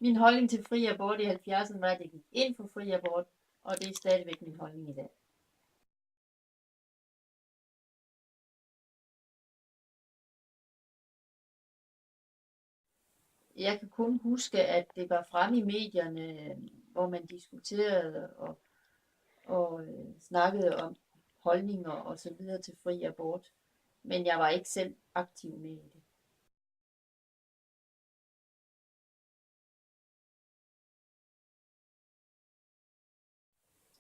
Min holdning til fri abort i 70'erne var, at jeg gik ind for fri abort, og det er stadigvæk min holdning i dag. Jeg kan kun huske, at det var fremme i medierne, hvor man diskuterede og snakkede om holdninger og så videre til fri abort. Men jeg var ikke selv aktiv med i det.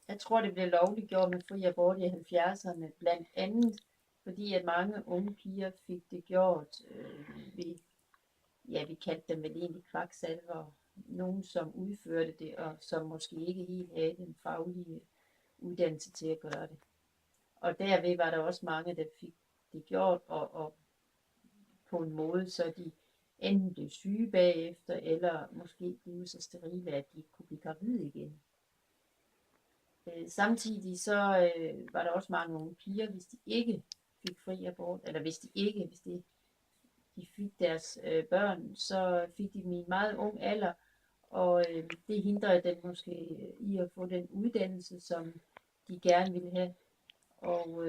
Jeg tror, det blev lovliggjort med fri abort i 70'erne, blandt andet fordi at mange unge piger fik det gjort ved, ja, vi kaldte dem vel egentlig kvaksalver, nogen som udførte det, og som måske ikke helt havde den faglige uddannelse til at gøre det. Og derved var der også mange, der fik det gjort, og på en måde, så de enten blev syge bagefter, eller måske blev så sterile, at de ikke kunne blive gravide igen. Samtidig så var der også mange unge piger, hvis de ikke fik fri abort, eller hvis de fik deres børn, så fik de dem i en meget ung alder, og det hindrede dem måske i at få den uddannelse, som de gerne ville have. Og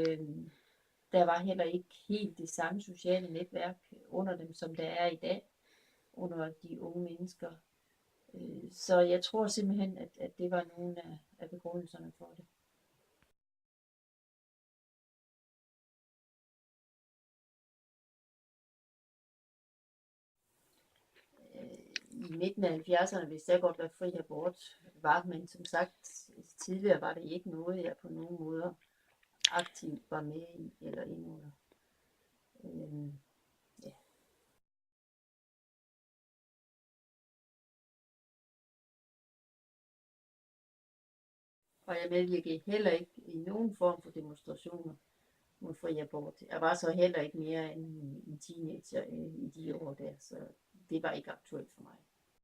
der var heller ikke helt det samme sociale netværk under dem, som der er i dag, under de unge mennesker. Så jeg tror simpelthen, at det var nogle af begrundelserne for det. I midten af 70'erne vidste jeg godt, hvad fri abort var, men som sagt, tidligere var det ikke noget, jeg på nogen måder aktivt var med i eller inde under. Ja. Og jeg medvirkede heller ikke i nogen form for demonstrationer mod fri abort. Jeg var så heller ikke mere end en teenager i de år der, så det var ikke aktuelt for mig.